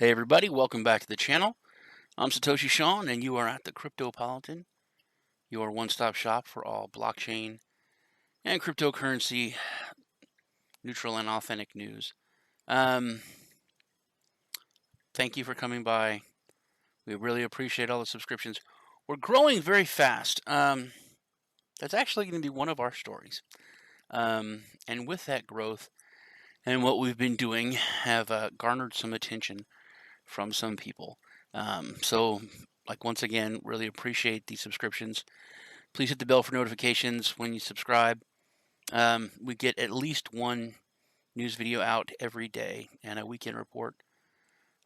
Hey everybody, welcome back to the channel. I'm Satoshi Shawn and you are at the Cryptopolitan, your one-stop shop for all blockchain and cryptocurrency neutral and authentic news. Um, Thank you for coming by. We really appreciate all the subscriptions. We're growing very fast. That's actually going to be one of our stories. And with that growth and what we've been doing have garnered some attention from some people. Like once again, really appreciate the subscriptions. Please hit the bell for notifications when you subscribe. We get at least one news video out every day and a weekend report.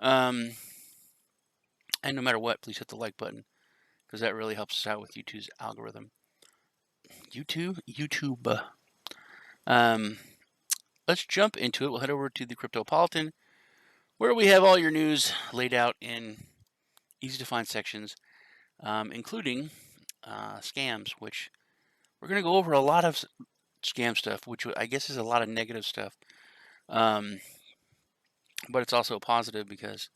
And no matter what, please hit the like button because that really helps us out with YouTube's algorithm. YouTube. Let's jump into it. We'll head over to the Cryptopolitan, where we have all your news laid out in easy to find sections, including scams, which we're going to go over a lot of scam stuff, which I guess is a lot of negative stuff. But it's also positive because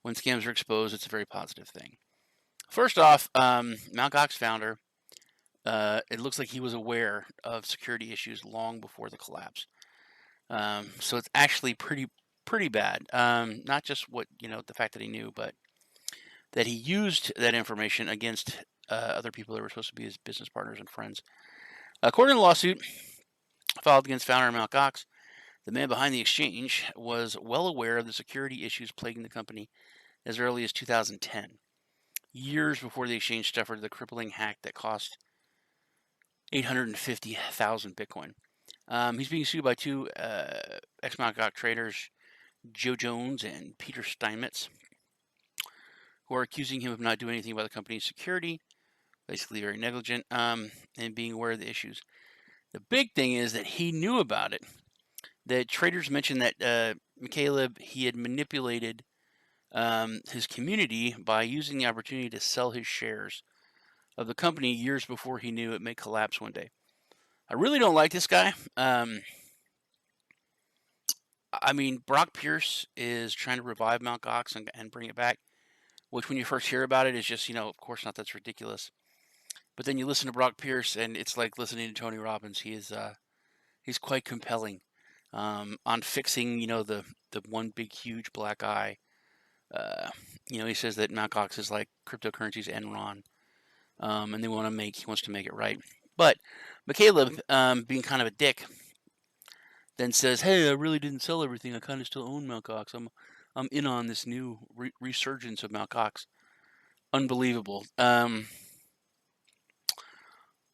when scams are exposed, it's a very positive thing. First off, MtGox founder, it looks like he was aware of security issues long before the collapse. So it's actually pretty bad. Not just the fact that he knew, but that he used that information against other people that were supposed to be his business partners and friends. According to the lawsuit filed against founder MtGox, the man behind the exchange was well aware of the security issues plaguing the company as early as 2010, years before the exchange suffered the crippling hack that cost 850,000 Bitcoin. He's being sued by two ex-MtGox traders, Joe Jones and Peter Steinmetz, who are accusing him of not doing anything about the company's security, basically very negligent, and being aware of the issues. The big thing is that he knew about it. The traders mentioned that McCaleb, he had manipulated his community by using the opportunity to sell his shares of the company years before he knew it may collapse one day. I really don't like this guy. I mean, Brock Pierce is trying to revive MtGox and bring it back, which when you first hear about it is just, of course not, that's ridiculous. But then you listen to Brock Pierce and it's like listening to Tony Robbins. He's quite compelling on fixing, the one big huge black eye. He says that MtGox is like cryptocurrency's Enron, and he wants to make it right. But McCaleb, being kind of a dick, then says, "Hey, I really didn't sell everything. I kind of still own MtGox. I'm in on this new resurgence of MtGox. Unbelievable."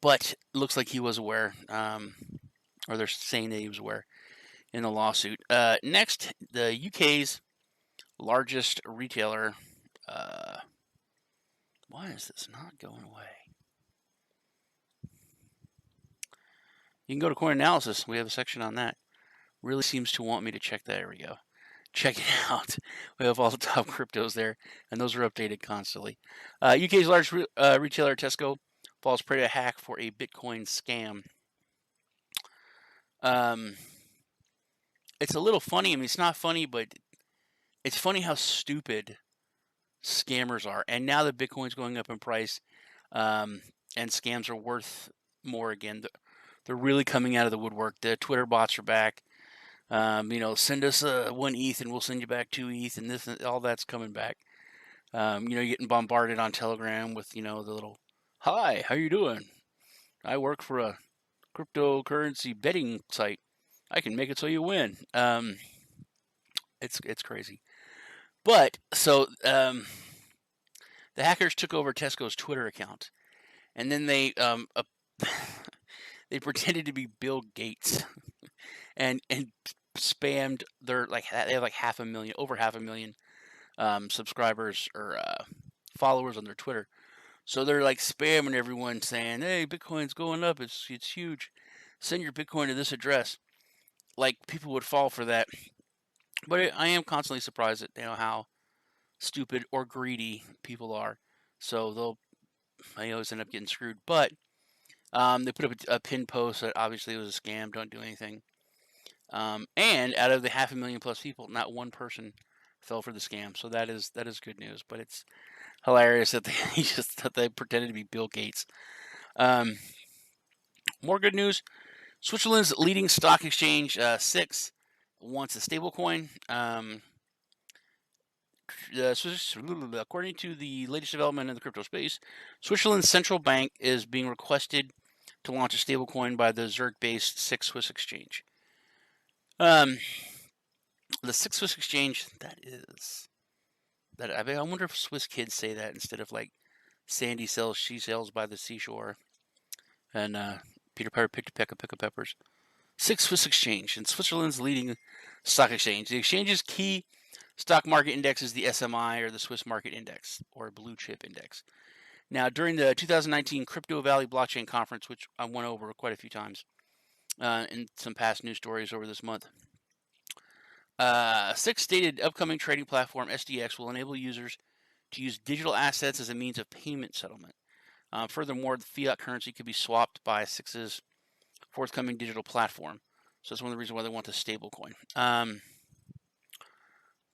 But it looks like he was aware, or they're saying that he was aware in the lawsuit. Next, the UK's largest retailer. Why is this not going away? You can go to Coin Analysis. We have a section on that. Really seems to want me to check that. There we go. Check it out. We have all the top cryptos there, and those are updated constantly. UK's largest retailer, Tesco, falls prey to a hack for a Bitcoin scam. It's a little funny. I mean, it's not funny, but it's funny how stupid scammers are. And now that Bitcoin's going up in price, and scams are worth more again, they're really coming out of the woodwork. The Twitter bots are back. Send us 1 ETH and we'll send you back 2 ETH, and this and all that's coming back. You're getting bombarded on Telegram with the little, "Hi, how you doing? I work for a cryptocurrency betting site. I can make it so you win." It's crazy. But so the hackers took over Tesco's Twitter account, and then they they pretended to be Bill Gates, and spammed their they have like over half a million subscribers or followers on their Twitter. So they're like spamming everyone saying, "Hey, Bitcoin's going up. It's huge. Send your Bitcoin to this address." Like people would fall for that. But I am constantly surprised at how stupid or greedy people are. So I always end up getting screwed. But they put up a pinned post that obviously was a scam. Don't do anything. And out of the 500,000 plus people, not one person fell for the scam. So that is good news. But it's hilarious that they pretended to be Bill Gates. More good news. Switzerland's leading stock exchange, SIX, wants a stablecoin. According to the latest development in the crypto space, Switzerland's central bank is being requested to launch a stablecoin by the Zurich-based SIX Swiss exchange. The SIX Swiss exchange, I wonder if Swiss kids say that instead of like Sandy sells, she sells by the seashore, and Peter Piper picked a peck of pickled peppers. SIX Swiss exchange, and Switzerland's leading stock exchange. The exchange's key stock market index is the SMI, or the Swiss Market Index, or Blue Chip Index. Now, during the 2019 Crypto Valley Blockchain Conference, which I went over quite a few times in some past news stories over this month, SIX stated upcoming trading platform SDX will enable users to use digital assets as a means of payment settlement. Furthermore, the fiat currency could be swapped by SIX's forthcoming digital platform. So that's one of the reasons why they want the stablecoin.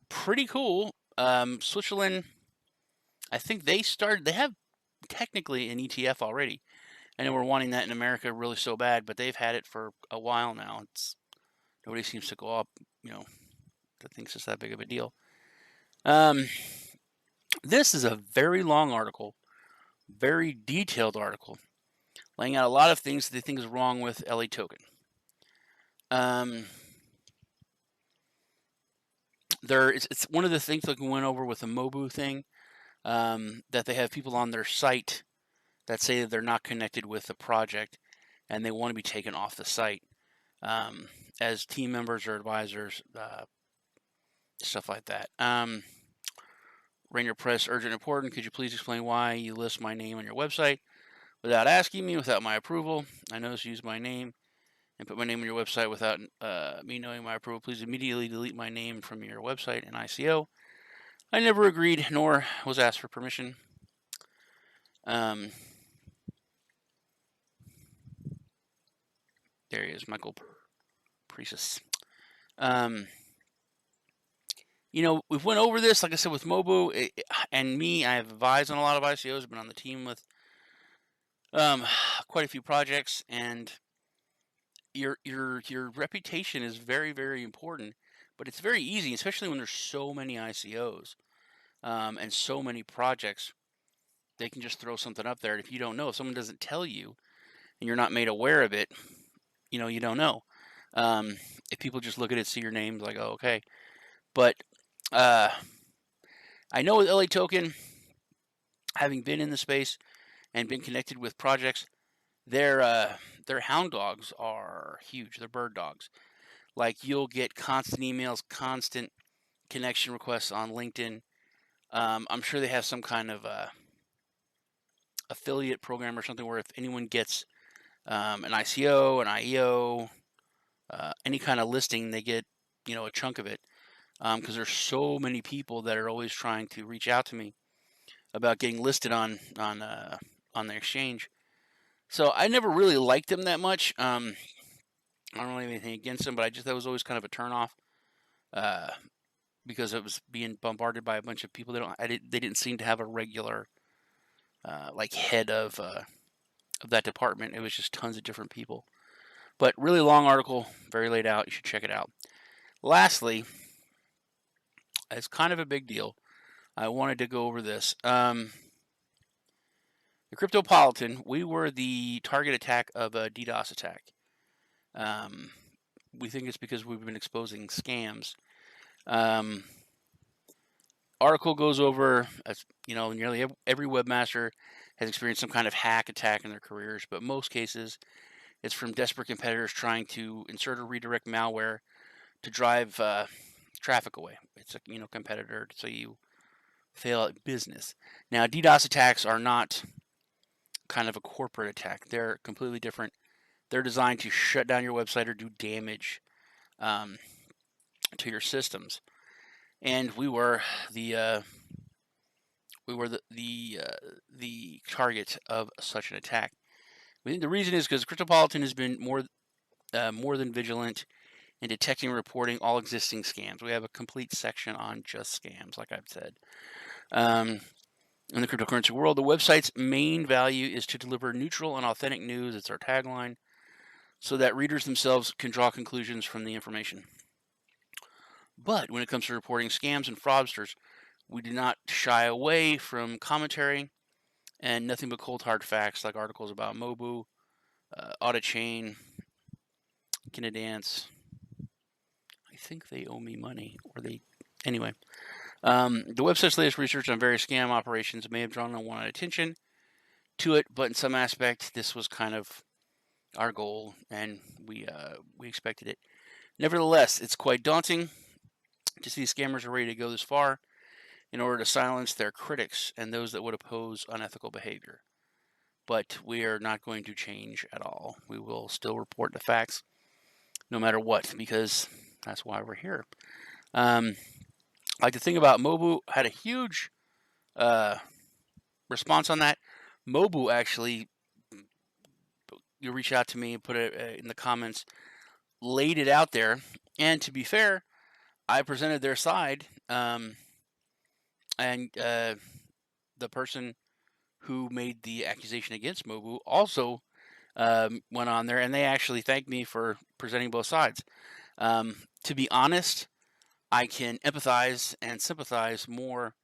Pretty cool. Switzerland, I think they have technically an ETF already. I know we're wanting that in America really so bad, but they've had it for a while now. Nobody seems to go up, that thinks it's that big of a deal. This is a very long article, very detailed article, laying out a lot of things that they think is wrong with LeToken. It's one of the things that we went over with the Mobu thing, that they have people on their site that say that they're not connected with the project and they want to be taken off the site as team members or advisors, stuff like that. Rainier Press, urgent important. Could you please explain why you list my name on your website without asking me, without my approval? I noticed you use my name and put my name on your website without me knowing my approval. Please immediately delete my name from your website and ICO. I never agreed, nor was asked for permission. There he is, Michael Precis. We've went over this, like I said, with Mobu and me. I have advised on a lot of ICOs. I've been on the team with quite a few projects, and your reputation is very, very important. But it's very easy, especially when there's so many ICOs and so many projects. They can just throw something up there, and if you don't know, if someone doesn't tell you, and you're not made aware of it, you don't know. If people just look at it, see your name, like, oh, okay. But I know with LeToken, having been in the space and been connected with projects, their hound dogs are huge. They're bird dogs. Like, you'll get constant emails, constant connection requests on LinkedIn. I'm sure they have some kind of affiliate program or something where if anyone gets an ICO, an IEO, any kind of listing, they get a chunk of it. Because there's so many people that are always trying to reach out to me about getting listed on the exchange. So I never really liked them that much. I don't really have anything against them, but that was always kind of a turnoff, because it was being bombarded by a bunch of people. They didn't seem to have a regular head of that department. It was just tons of different people. But really long article, very laid out. You should check it out. Lastly, it's kind of a big deal. I wanted to go over this. The Cryptopolitan, we were the target attack of a DDoS attack. We think it's because we've been exposing scams. Article goes over, nearly every webmaster has experienced some kind of hack attack in their careers, but most cases it's from desperate competitors trying to insert or redirect malware to drive traffic away. It's a competitor, so you fail at business. Now, DDoS attacks are not kind of a corporate attack. They're completely different. They're designed to shut down your website or do damage to your systems. And we were the target of such an attack. We think the reason is because Cryptopolitan has been more than vigilant and detecting and reporting all existing scams. We have a complete section on just scams, like I've said. In the cryptocurrency world, the website's main value is to deliver neutral and authentic news. It's our tagline, so that readers themselves can draw conclusions from the information. But when it comes to reporting scams and fraudsters, we do not shy away from commentary and nothing but cold hard facts like articles about Mobu, Audit Chain, Can Dance. I think they owe me money, or they. Anyway, the website's latest research on various scam operations may have drawn unwanted attention to it, but in some aspect, this was kind of our goal, and we expected it. Nevertheless, it's quite daunting to see scammers are ready to go this far in order to silence their critics and those that would oppose unethical behavior. But we are not going to change at all. We will still report the facts no matter what, because that's why we're here. Like the thing about Mobu had a huge response on that. Mobu actually, you reach out to me and put it in the comments, laid it out there, and to be fair, I presented their side, and the person who made the accusation against Mobu also went on there, and they actually thanked me for presenting both sides. To be honest, I can empathize and sympathize more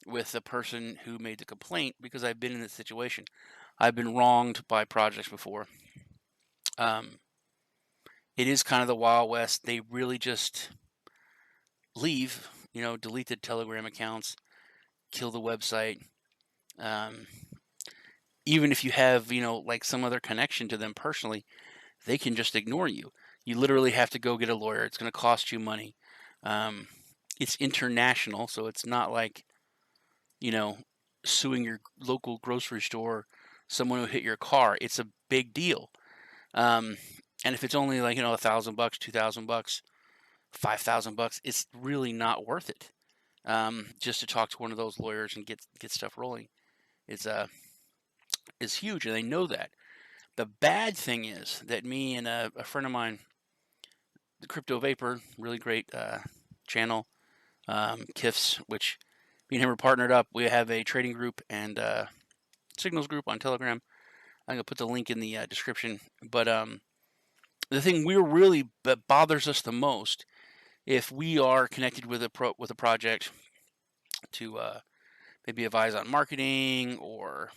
with the person who made the complaint because I've been in this situation. I've been wronged by projects before. It is kind of the Wild West. They really just leave, delete the Telegram accounts, kill the website. Even if you have, like some other connection to them personally, they can just ignore you. You literally have to go get a lawyer. It's going to cost you money. It's international, so it's not like, suing your local grocery store, someone who hit your car. It's a big deal. And if it's only like, $1,000, $2,000, $5,000, it's really not worth it. Just to talk to one of those lawyers and get stuff rolling is huge, and they know that. The bad thing is that me and a friend of mine, the Crypto Vapor, really great channel, KIFS, which me and him are partnered up. We have a trading group and signals group on Telegram. I'm gonna put the link in the description. But the thing that bothers us the most, if we are connected with a project to maybe advise on marketing, or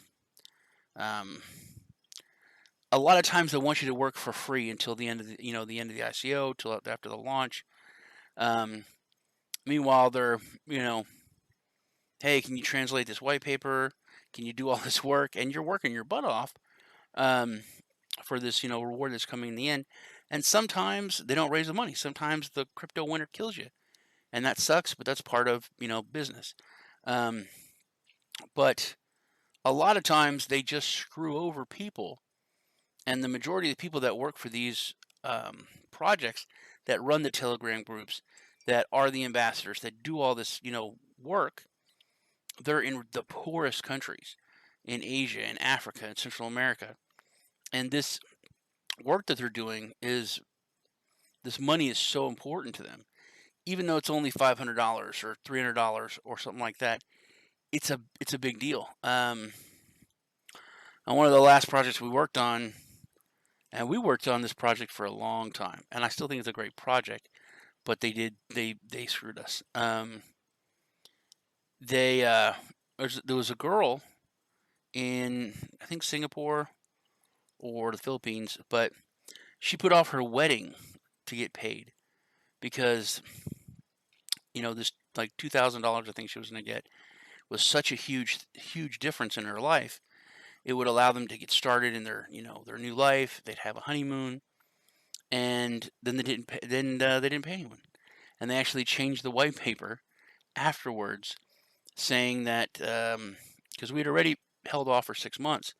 a lot of times they want you to work for free until the end of the ICO, till after the launch. Meanwhile, they're hey, can you translate this white paper? Can you do all this work? And you're working your butt off for this reward that's coming in the end. And sometimes they don't raise the money. Sometimes the crypto winter kills you, and that sucks. But that's part of business. But a lot of times they just screw over people. And the majority of the people that work for these projects, that run the Telegram groups, that are the ambassadors, that do all this, work, they're in the poorest countries in Asia and Africa and Central America. And this work that they're doing this money is so important to them. Even though it's only $500 or $300 or something like that, it's a big deal. On one of the last projects we worked on, and we worked on this project for a long time, and I still think it's a great project, but they screwed us. There was a girl in, I think, Singapore or the Philippines, but she put off her wedding to get paid because this like $2,000 I think she was going to get was such a huge difference in her life. It would allow them to get started in their their new life. They'd have a honeymoon, and then they didn't pay, they didn't pay anyone, and they actually changed the white paper afterwards, saying that because we had already held off for 6 months,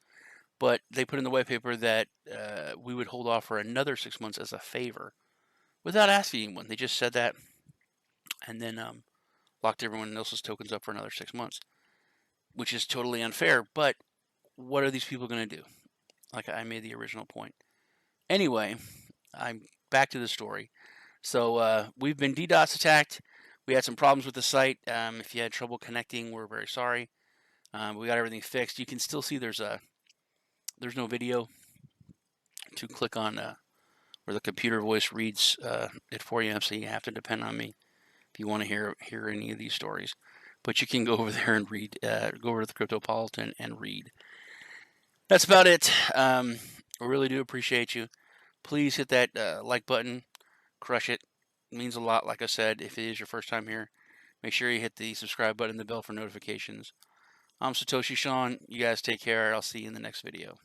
but they put in the white paper that we would hold off for another 6 months as a favor, without asking anyone. They just said that, and then locked everyone else's tokens up for another 6 months, which is totally unfair. But what are these people going to do? Like I made the original point. Anyway, I'm back to the story. So we've been DDoS attacked. We had some problems with the site. If you had trouble connecting, we're very sorry. We got everything fixed. You can still see there's no video to click on where the computer voice reads it for you. So you have to depend on me if you want to hear any of these stories. But you can go over there and read. Go over to the Cryptopolitan and read. That's about it. I really do appreciate you. Please hit that like button. Crush it. It means a lot, like I said. If it is your first time here, make sure you hit the subscribe button and the bell for notifications. I'm Satoshi Sean. You guys take care. I'll see you in the next video.